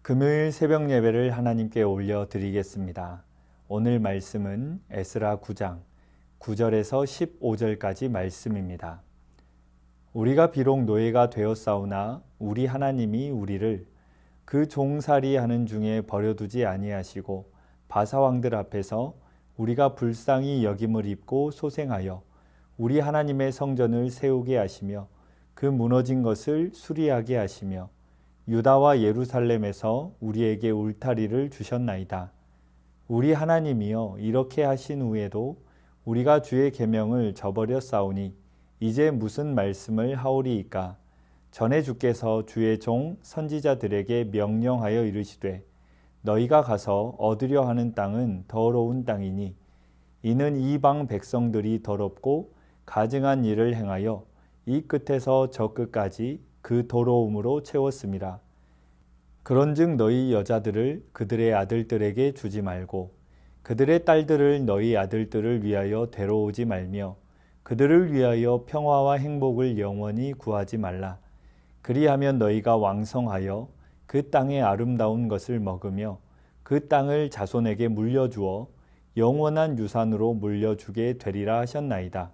금요일 새벽 예배를 하나님께 올려드리겠습니다. 오늘 말씀은 에스라 9장 9절에서 15절까지 말씀입니다. 우리가 비록 노예가 되었사오나 우리 하나님이 우리를 그 종살이 하는 중에 버려두지 아니하시고 바사왕들 앞에서 우리가 불쌍히 여김을 입고 소생하여 우리 하나님의 성전을 세우게 하시며 그 무너진 것을 수리하게 하시며 유다와 예루살렘에서 우리에게 울타리를 주셨나이다. 우리 하나님이여 이렇게 하신 후에도 우리가 주의 계명을 저버렸사오니 이제 무슨 말씀을 하오리이까? 전에 주께서 주의 종 선지자들에게 명령하여 이르시되 너희가 가서 얻으려 하는 땅은 더러운 땅이니 이는 이방 백성들이 더럽고 가증한 일을 행하여 이 끝에서 저 끝까지 그 더러움으로 채웠음이라. 그런즉 너희 여자들을 그들의 아들들에게 주지 말고 그들의 딸들을 너희 아들들을 위하여 데려오지 말며 그들을 위하여 평화와 행복을 영원히 구하지 말라. 그리하면 너희가 왕성하여 그 땅의 아름다운 것을 먹으며 그 땅을 자손에게 물려주어 영원한 유산으로 물려주게 되리라 하셨나이다.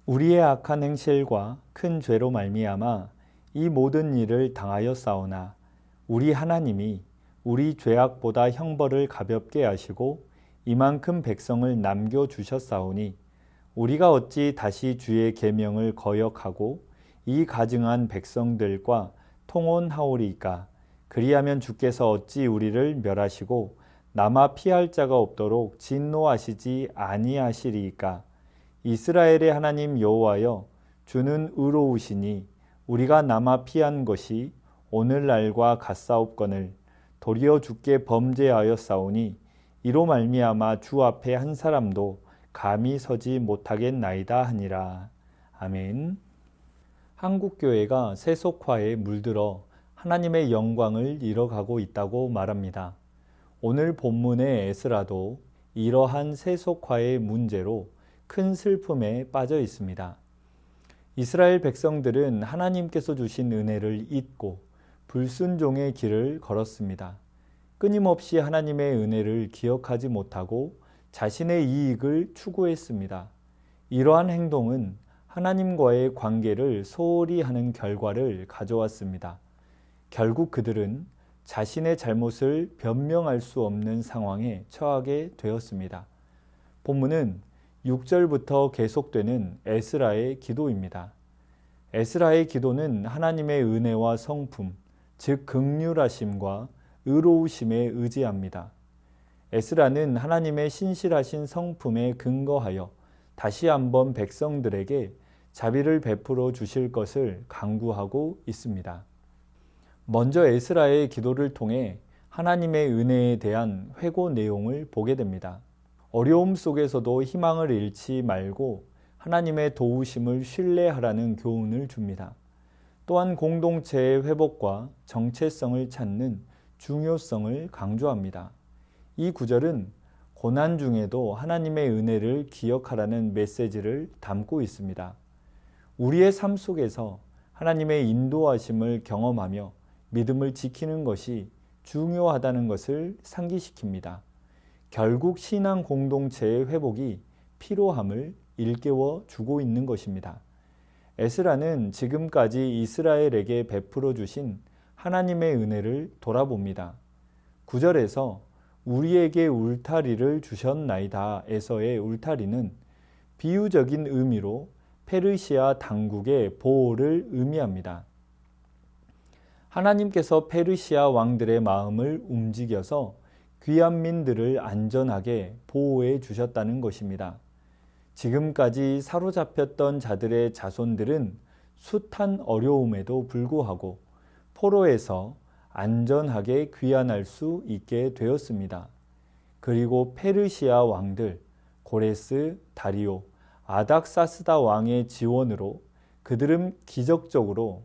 우리의 악한 행실과 큰 죄로 말미암아 이 모든 일을 당하였사오나 우리 하나님이 우리 죄악보다 형벌을 가볍게 하시고 이만큼 백성을 남겨주셨사오니 우리가 어찌 다시 주의 계명을 거역하고 이 가증한 백성들과 통혼하오리이까? 그리하면 주께서 어찌 우리를 멸하시고 남아 피할 자가 없도록 진노하시지 아니하시리이까? 이스라엘의 하나님 여호와여, 주는 의로우시니 우리가 남아 피한 것이 오늘날과 같사옵거늘 도리어 주께 범죄하였사오니 이로 말미암아 주 앞에 한 사람도 감히 서지 못하겠나이다 하니라. 아멘. 한국교회가 세속화에 물들어 하나님의 영광을 잃어가고 있다고 말합니다. 오늘 본문의 에스라도 이러한 세속화의 문제로 큰 슬픔에 빠져 있습니다. 이스라엘 백성들은 하나님께서 주신 은혜를 잊고 불순종의 길을 걸었습니다. 끊임없이 하나님의 은혜를 기억하지 못하고 자신의 이익을 추구했습니다. 이러한 행동은 하나님과의 관계를 소홀히 하는 결과를 가져왔습니다. 결국 그들은 자신의 잘못을 변명할 수 없는 상황에 처하게 되었습니다. 본문은 6절부터 계속되는 에스라의 기도입니다. 에스라의 기도는 하나님의 은혜와 성품, 즉 긍휼하심과 의로우심에 의지합니다. 에스라는 하나님의 신실하신 성품에 근거하여 다시 한번 백성들에게 자비를 베풀어 주실 것을 간구하고 있습니다. 먼저 에스라의 기도를 통해 하나님의 은혜에 대한 회고 내용을 보게 됩니다. 어려움 속에서도 희망을 잃지 말고 하나님의 도우심을 신뢰하라는 교훈을 줍니다. 또한 공동체의 회복과 정체성을 찾는 중요성을 강조합니다. 이 구절은 고난 중에도 하나님의 은혜를 기억하라는 메시지를 담고 있습니다. 우리의 삶 속에서 하나님의 인도하심을 경험하며 믿음을 지키는 것이 중요하다는 것을 상기시킵니다. 결국 신앙 공동체의 회복이 필요함을 일깨워 주고 있는 것입니다. 에스라는 지금까지 이스라엘에게 베풀어 주신 하나님의 은혜를 돌아봅니다. 9절에서 우리에게 울타리를 주셨나이다 에서의 울타리는 비유적인 의미로 페르시아 당국의 보호를 의미합니다. 하나님께서 페르시아 왕들의 마음을 움직여서 귀환민들을 안전하게 보호해 주셨다는 것입니다. 지금까지 사로잡혔던 자들의 자손들은 숱한 어려움에도 불구하고 포로에서 안전하게 귀환할 수 있게 되었습니다. 그리고 페르시아 왕들 고레스, 다리오, 아닥사스다 왕의 지원으로 그들은 기적적으로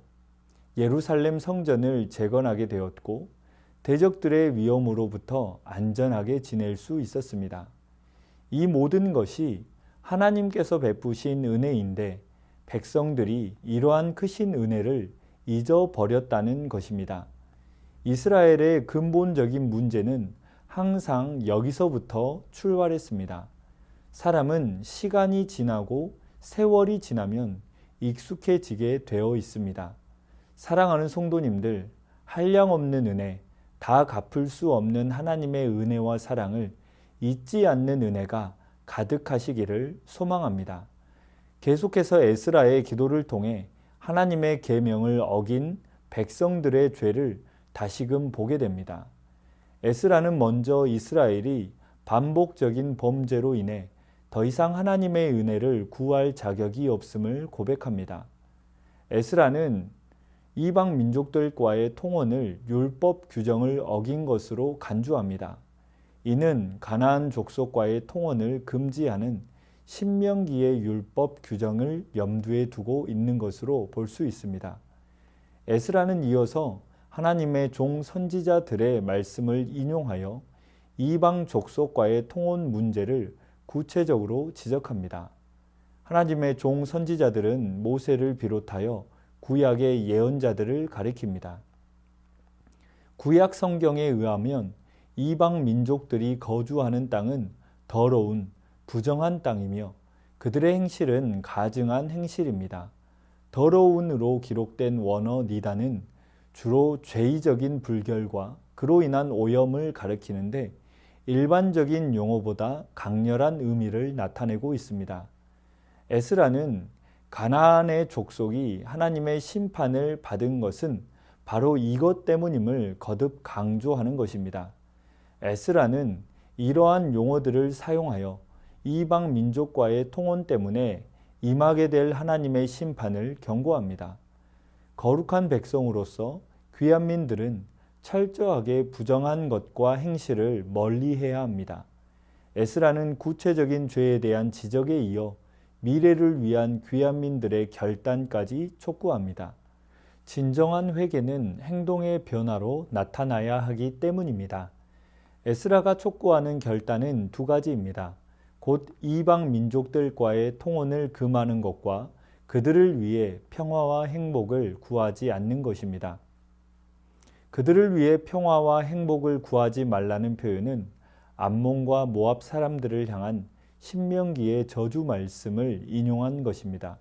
예루살렘 성전을 재건하게 되었고 대적들의 위험으로부터 안전하게 지낼 수 있었습니다. 이 모든 것이 하나님께서 베푸신 은혜인데 백성들이 이러한 크신 은혜를 잊어버렸다는 것입니다. 이스라엘의 근본적인 문제는 항상 여기서부터 출발했습니다. 사람은 시간이 지나고 세월이 지나면 익숙해지게 되어 있습니다. 사랑하는 성도님들, 한량없는 은혜, 다 갚을 수 없는 하나님의 은혜와 사랑을 잊지 않는 은혜가 가득하시기를 소망합니다. 계속해서 에스라의 기도를 통해 하나님의 계명을 어긴 백성들의 죄를 다시금 보게 됩니다. 에스라는 먼저 이스라엘이 반복적인 범죄로 인해 더 이상 하나님의 은혜를 구할 자격이 없음을 고백합니다. 에스라는 이방 민족들과의 통혼을 율법 규정을 어긴 것으로 간주합니다. 이는 가나안 족속과의 통혼을 금지하는 신명기의 율법 규정을 염두에 두고 있는 것으로 볼 수 있습니다. 에스라는 이어서 하나님의 종 선지자들의 말씀을 인용하여 이방 족속과의 통혼 문제를 구체적으로 지적합니다. 하나님의 종 선지자들은 모세를 비롯하여 구약의 예언자들을 가리킵니다. 구약 성경에 의하면 이방 민족들이 거주하는 땅은 더러운 부정한 땅이며 그들의 행실은 가증한 행실입니다. 더러운으로 기록된 원어 니다는 주로 죄의적인 불결과 그로 인한 오염을 가리키는데 일반적인 용어보다 강렬한 의미를 나타내고 있습니다. 에스라는 가나안의 족속이 하나님의 심판을 받은 것은 바로 이것 때문임을 거듭 강조하는 것입니다. 에스라는 이러한 용어들을 사용하여 이방 민족과의 통혼 때문에 임하게 될 하나님의 심판을 경고합니다. 거룩한 백성으로서 귀한민들은 철저하게 부정한 것과 행실을 멀리해야 합니다. 에스라는 구체적인 죄에 대한 지적에 이어 미래를 위한 귀한민들의 결단까지 촉구합니다. 진정한 회개는 행동의 변화로 나타나야 하기 때문입니다. 에스라가 촉구하는 결단은 두 가지입니다. 곧 이방 민족들과의 통혼을 금하는 것과 그들을 위해 평화와 행복을 구하지 않는 것입니다. 그들을 위해 평화와 행복을 구하지 말라는 표현은 암몬과 모압 사람들을 향한 신명기의 저주 말씀을 인용한 것입니다.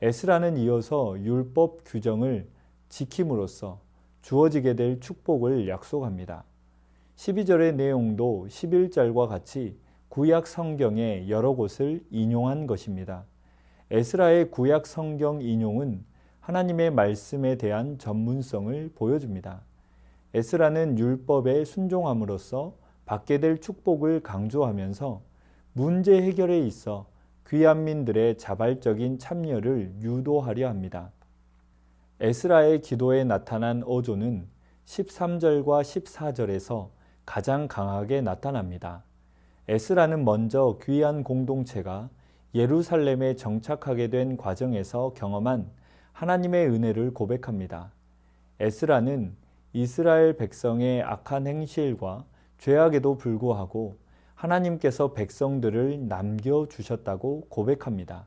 에스라는 이어서 율법 규정을 지킴으로써 주어지게 될 축복을 약속합니다. 12절의 내용도 11절과 같이 구약 성경의 여러 곳을 인용한 것입니다. 에스라의 구약 성경 인용은 하나님의 말씀에 대한 전문성을 보여줍니다. 에스라는 율법에 순종함으로써 받게 될 축복을 강조하면서 문제 해결에 있어 귀한민들의 자발적인 참여를 유도하려 합니다. 에스라의 기도에 나타난 어조는 13절과 14절에서 가장 강하게 나타납니다. 에스라는 먼저 귀한 공동체가 예루살렘에 정착하게 된 과정에서 경험한 하나님의 은혜를 고백합니다. 에스라는 이스라엘 백성의 악한 행실과 죄악에도 불구하고 하나님께서 백성들을 남겨주셨다고 고백합니다.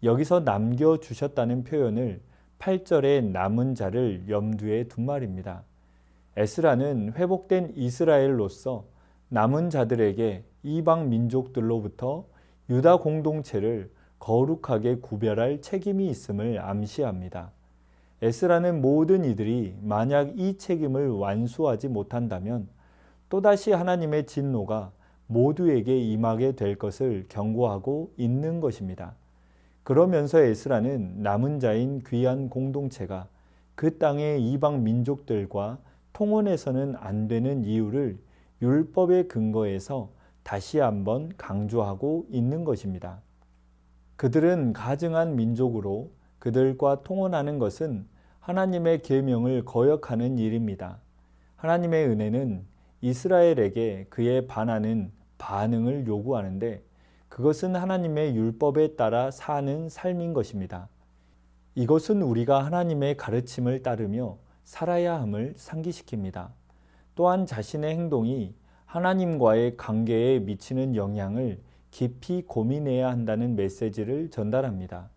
여기서 남겨주셨다는 표현을 8절의 남은 자를 염두에 둔 말입니다. 에스라는 회복된 이스라엘로서 남은 자들에게 이방 민족들로부터 유다 공동체를 거룩하게 구별할 책임이 있음을 암시합니다. 에스라는 모든 이들이 만약 이 책임을 완수하지 못한다면 또다시 하나님의 진노가 모두에게 임하게 될 것을 경고하고 있는 것입니다. 그러면서 에스라는 남은 자인 귀한 공동체가 그 땅의 이방 민족들과 통혼해서는 안 되는 이유를 율법의 근거에서 다시 한번 강조하고 있는 것입니다. 그들은 가증한 민족으로 그들과 통혼하는 것은 하나님의 계명을 거역하는 일입니다. 하나님의 은혜는 이스라엘에게 그에 반하는 반응을 요구하는데 그것은 하나님의 율법에 따라 사는 삶인 것입니다. 이것은 우리가 하나님의 가르침을 따르며 살아야 함을 상기시킵니다. 또한 자신의 행동이 하나님과의 관계에 미치는 영향을 깊이 고민해야 한다는 메시지를 전달합니다.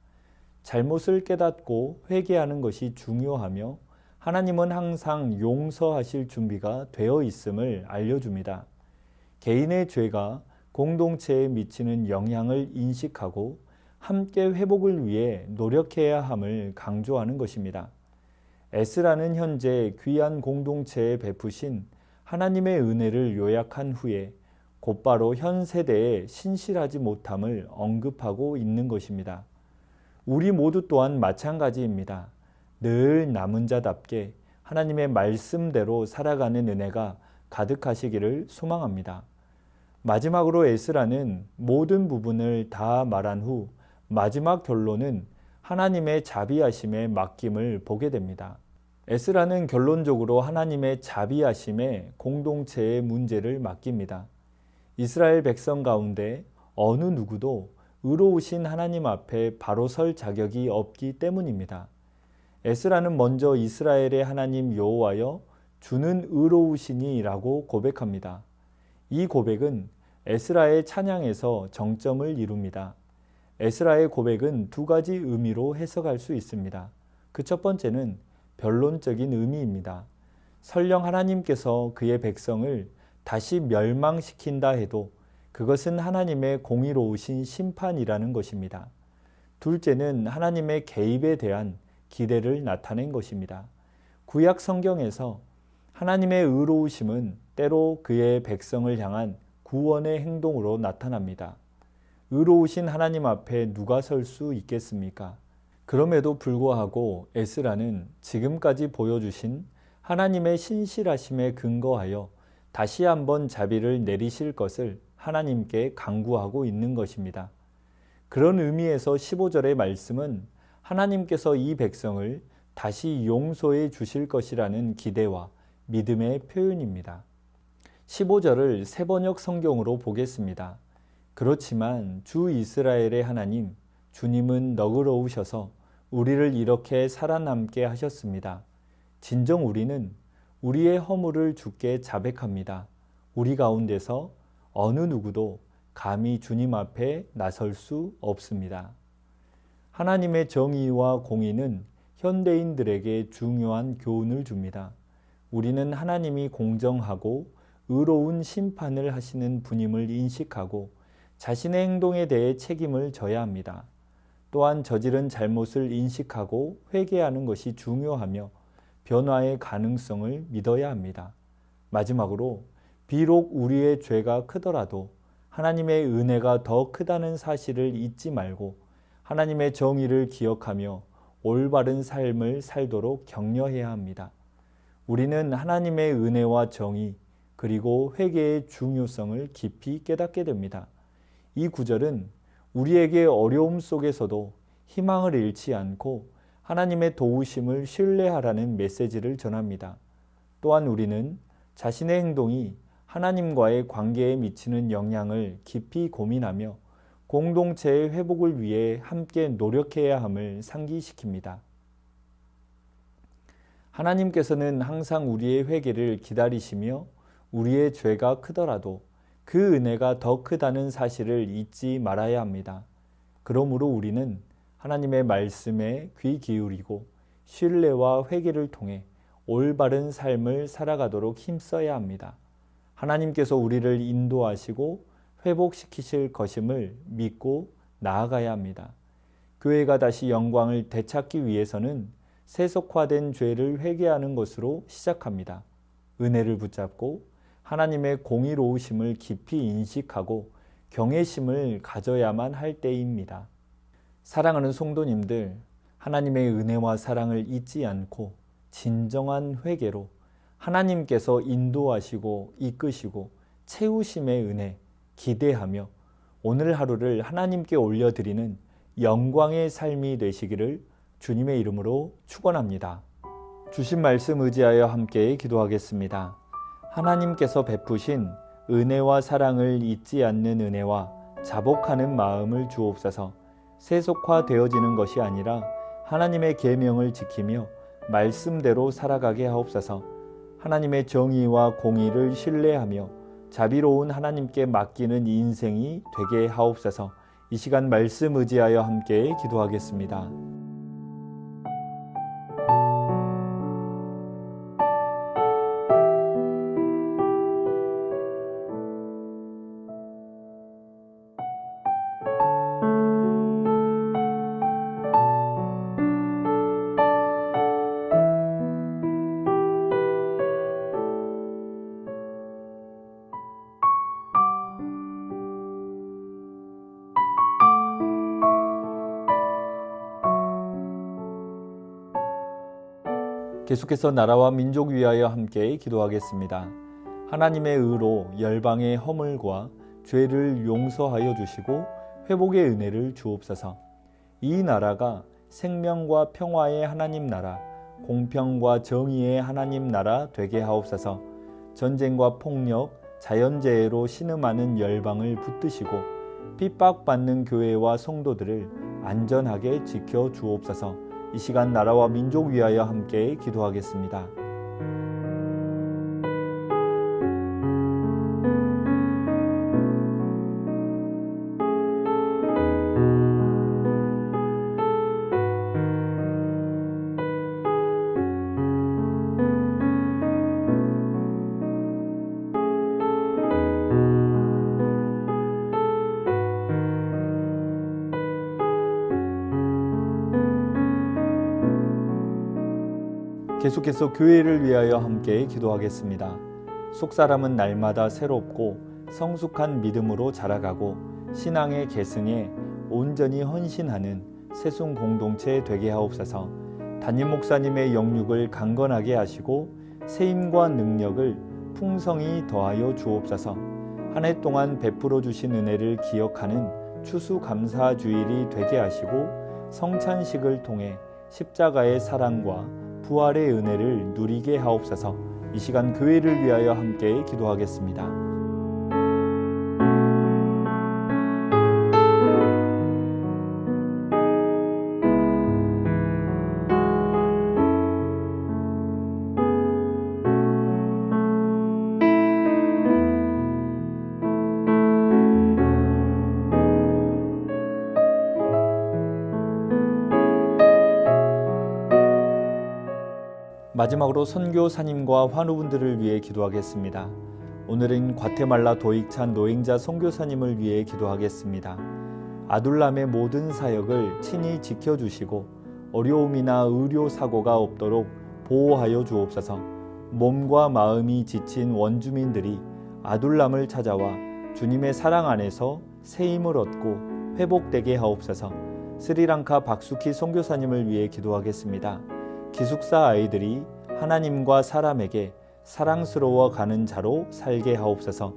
잘못을 깨닫고 회개하는 것이 중요하며 하나님은 항상 용서하실 준비가 되어 있음을 알려줍니다. 개인의 죄가 공동체에 미치는 영향을 인식하고 함께 회복을 위해 노력해야 함을 강조하는 것입니다. 에스라는 현재 귀한 공동체에 베푸신 하나님의 은혜를 요약한 후에 곧바로 현 세대에 신실하지 못함을 언급하고 있는 것입니다. 우리 모두 또한 마찬가지입니다. 늘 남은 자답게 하나님의 말씀대로 살아가는 은혜가 가득하시기를 소망합니다. 마지막으로 에스라는 모든 부분을 다 말한 후 마지막 결론은 하나님의 자비하심에 맡김을 보게 됩니다. 에스라는 결론적으로 하나님의 자비하심에 공동체의 문제를 맡깁니다. 이스라엘 백성 가운데 어느 누구도 의로우신 하나님 앞에 바로 설 자격이 없기 때문입니다. 에스라는 먼저 이스라엘의 하나님 여호와여 주는 의로우시니라고 고백합니다. 이 고백은 에스라의 찬양에서 정점을 이룹니다. 에스라의 고백은 두 가지 의미로 해석할 수 있습니다. 그 첫 번째는 변론적인 의미입니다. 설령 하나님께서 그의 백성을 다시 멸망시킨다 해도 그것은 하나님의 공의로우신 심판이라는 것입니다. 둘째는 하나님의 개입에 대한 기대를 나타낸 것입니다. 구약 성경에서 하나님의 의로우심은 때로 그의 백성을 향한 구원의 행동으로 나타납니다. 의로우신 하나님 앞에 누가 설 수 있겠습니까? 그럼에도 불구하고 에스라는 지금까지 보여주신 하나님의 신실하심에 근거하여 다시 한번 자비를 내리실 것을 하나님께 간구하고 있는 것입니다. 그런 의미에서 15절의 말씀은 하나님께서 이 백성을 다시 용서해 주실 것이라는 기대와 믿음의 표현입니다. 15절을 세번역 성경으로 보겠습니다. 그렇지만 주 이스라엘의 하나님, 주님은 너그러우셔서 우리를 이렇게 살아남게 하셨습니다. 진정 우리는 우리의 허물을 주께 자백합니다. 우리 가운데서 어느 누구도 감히 주님 앞에 나설 수 없습니다. 하나님의 정의와 공의는 현대인들에게 중요한 교훈을 줍니다. 우리는 하나님이 공정하고 의로운 심판을 하시는 분임을 인식하고 자신의 행동에 대해 책임을 져야 합니다. 또한 저지른 잘못을 인식하고 회개하는 것이 중요하며 변화의 가능성을 믿어야 합니다. 마지막으로 비록 우리의 죄가 크더라도 하나님의 은혜가 더 크다는 사실을 잊지 말고 하나님의 정의를 기억하며 올바른 삶을 살도록 격려해야 합니다. 우리는 하나님의 은혜와 정의 그리고 회개의 중요성을 깊이 깨닫게 됩니다. 이 구절은 우리에게 어려움 속에서도 희망을 잃지 않고 하나님의 도우심을 신뢰하라는 메시지를 전합니다. 또한 우리는 자신의 행동이 하나님과의 관계에 미치는 영향을 깊이 고민하며 공동체의 회복을 위해 함께 노력해야 함을 상기시킵니다. 하나님께서는 항상 우리의 회개를 기다리시며 우리의 죄가 크더라도 그 은혜가 더 크다는 사실을 잊지 말아야 합니다. 그러므로 우리는 하나님의 말씀에 귀 기울이고 신뢰와 회개를 통해 올바른 삶을 살아가도록 힘써야 합니다. 하나님께서 우리를 인도하시고 회복시키실 것임을 믿고 나아가야 합니다. 교회가 다시 영광을 되찾기 위해서는 세속화된 죄를 회개하는 것으로 시작합니다. 은혜를 붙잡고 하나님의 공의로우심을 깊이 인식하고 경외심을 가져야만 할 때입니다. 사랑하는 성도님들, 하나님의 은혜와 사랑을 잊지 않고 진정한 회개로 하나님께서 인도하시고 이끄시고 채우심의 은혜 기대하며 오늘 하루를 하나님께 올려드리는 영광의 삶이 되시기를 주님의 이름으로 축원합니다. 주신 말씀 의지하여 함께 기도하겠습니다. 하나님께서 베푸신 은혜와 사랑을 잊지 않는 은혜와 자복하는 마음을 주옵소서. 세속화되어지는 것이 아니라 하나님의 계명을 지키며 말씀대로 살아가게 하옵소서. 하나님의 정의와 공의를 신뢰하며 자비로운 하나님께 맡기는 인생이 되게 하옵소서. 이 시간 말씀 의지하여 함께 기도하겠습니다. 계속해서 나라와 민족 위하여 함께 기도하겠습니다. 하나님의 의로 열방의 허물과 죄를 용서하여 주시고 회복의 은혜를 주옵소서. 이 나라가 생명과 평화의 하나님 나라, 공평과 정의의 하나님 나라 되게 하옵소서. 전쟁과 폭력, 자연재해로 신음하는 열방을 붙드시고 핍박받는 교회와 성도들을 안전하게 지켜 주옵소서. 이 시간 나라와 민족 위하여 함께 기도하겠습니다. 계속해서 교회를 위하여 함께 기도하겠습니다. 속사람은 날마다 새롭고 성숙한 믿음으로 자라가고 신앙의 계승에 온전히 헌신하는 새순 공동체 되게 하옵소서. 담임 목사님의 영육을 강건하게 하시고 세임과 능력을 풍성히 더하여 주옵소서. 한 해 동안 베풀어 주신 은혜를 기억하는 추수감사주일이 되게 하시고 성찬식을 통해 십자가의 사랑과 부활의 은혜를 누리게 하옵소서. 이 시간 교회를 위하여 함께 기도하겠습니다. 마지막으로 선교사님과 환우분들을 위해 기도하겠습니다. 오늘은 과테말라 도익찬 노행자 선교사님을 위해 기도하겠습니다. 아둘람의 모든 사역을 친히 지켜주시고 어려움이나 의료사고가 없도록 보호하여 주옵소서. 몸과 마음이 지친 원주민들이 아둘람을 찾아와 주님의 사랑 안에서 새 힘을 얻고 회복되게 하옵소서. 스리랑카 박수키 선교사님을 위해 기도하겠습니다. 기숙사 아이들이 하나님과 사람에게 사랑스러워 가는 자로 살게 하옵소서.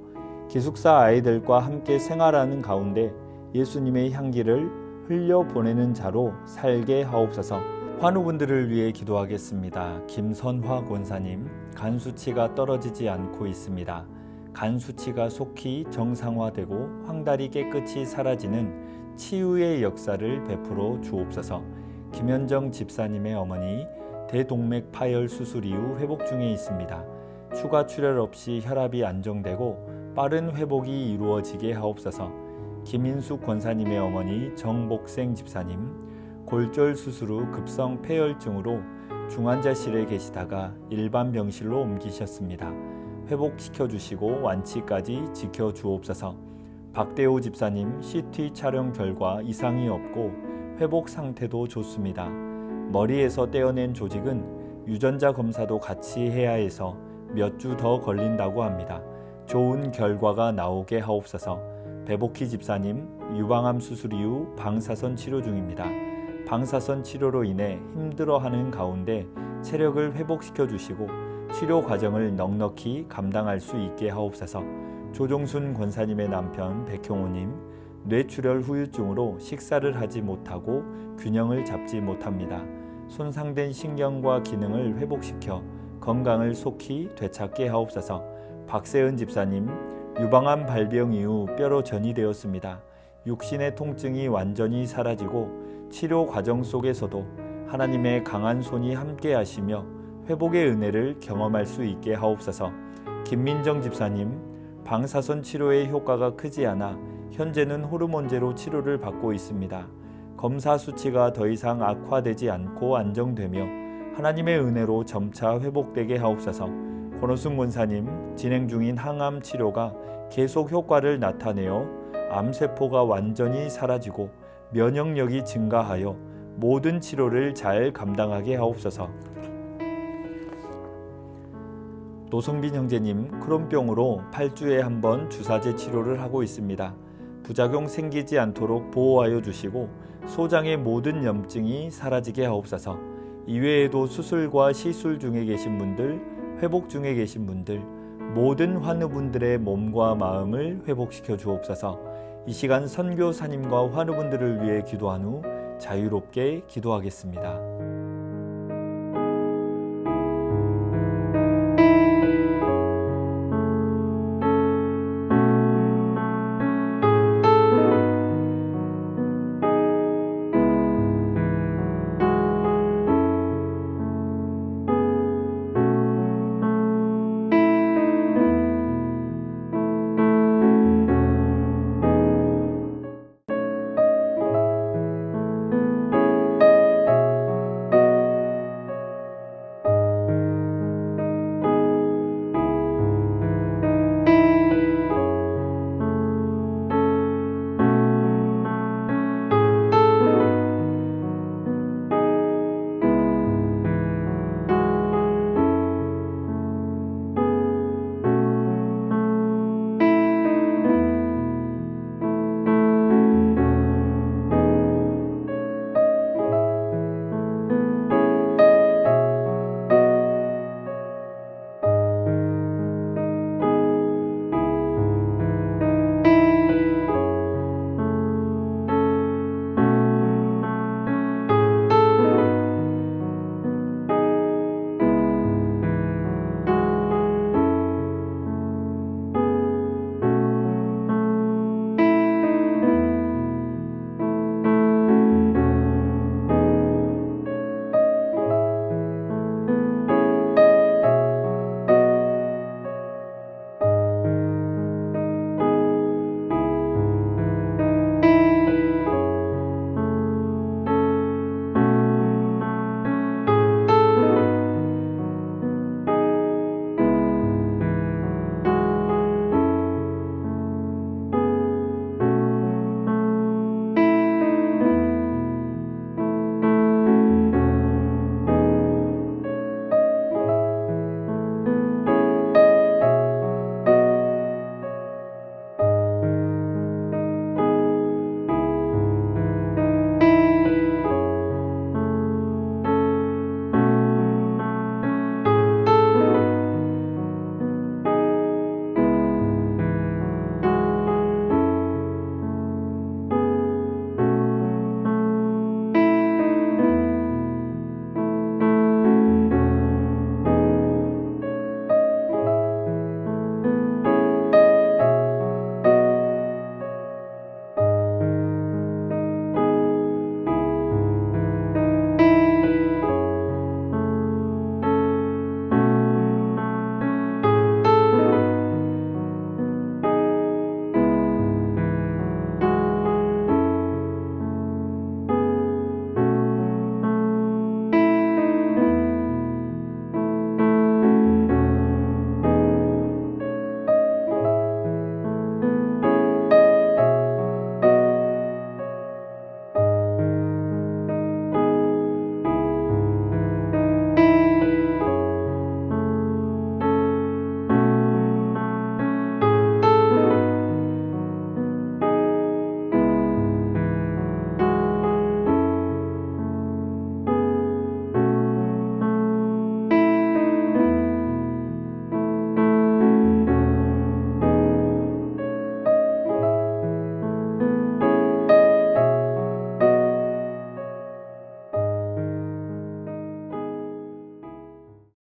기숙사 아이들과 함께 생활하는 가운데 예수님의 향기를 흘려보내는 자로 살게 하옵소서. 환우분들을 위해 기도하겠습니다. 김선화 권사님, 간 수치가 떨어지지 않고 있습니다. 간 수치가 속히 정상화되고 황달이 깨끗이 사라지는 치유의 역사를 베풀어 주옵소서. 김현정 집사님의 어머니 대동맥 파열 수술 이후 회복 중에 있습니다. 추가 출혈 없이 혈압이 안정되고 빠른 회복이 이루어지게 하옵소서. 김인숙 권사님의 어머니 정복생 집사님, 골절 수술 후 급성 폐혈증으로 중환자실에 계시다가 일반 병실로 옮기셨습니다. 회복시켜 주시고 완치까지 지켜 주옵소서. 박대호 집사님 CT 촬영 결과 이상이 없고 회복 상태도 좋습니다. 머리에서 떼어낸 조직은 유전자 검사도 같이 해야 해서 몇 주 더 걸린다고 합니다. 좋은 결과가 나오게 하옵소서. 배복희 집사님 유방암 수술 이후 방사선 치료 중입니다. 방사선 치료로 인해 힘들어하는 가운데 체력을 회복시켜 주시고 치료 과정을 넉넉히 감당할 수 있게 하옵소서. 조종순 권사님의 남편 백형호님 뇌출혈 후유증으로 식사를 하지 못하고 균형을 잡지 못합니다. 손상된 신경과 기능을 회복시켜 건강을 속히 되찾게 하옵소서. 박세은 집사님 유방암 발병 이후 뼈로 전이되었습니다. 육신의 통증이 완전히 사라지고 치료 과정 속에서도 하나님의 강한 손이 함께 하시며 회복의 은혜를 경험할 수 있게 하옵소서. 김민정 집사님 방사선 치료의 효과가 크지 않아 현재는 호르몬제로 치료를 받고 있습니다. 검사 수치가 더 이상 악화되지 않고 안정되며 하나님의 은혜로 점차 회복되게 하옵소서. 권호순 권사님 진행 중인 항암 치료가 계속 효과를 나타내어 암세포가 완전히 사라지고 면역력이 증가하여 모든 치료를 잘 감당하게 하옵소서. 노성빈 형제님 크론병으로 8주에 한 번 주사제 치료를 하고 있습니다. 부작용 생기지 않도록 보호하여 주시고 소장의 모든 염증이 사라지게 하옵소서. 이외에도 수술과 시술 중에 계신 분들, 회복 중에 계신 분들, 모든 환우분들의 몸과 마음을 회복시켜 주옵소서. 이 시간 선교사님과 환우분들을 위해 기도한 후 자유롭게 기도하겠습니다.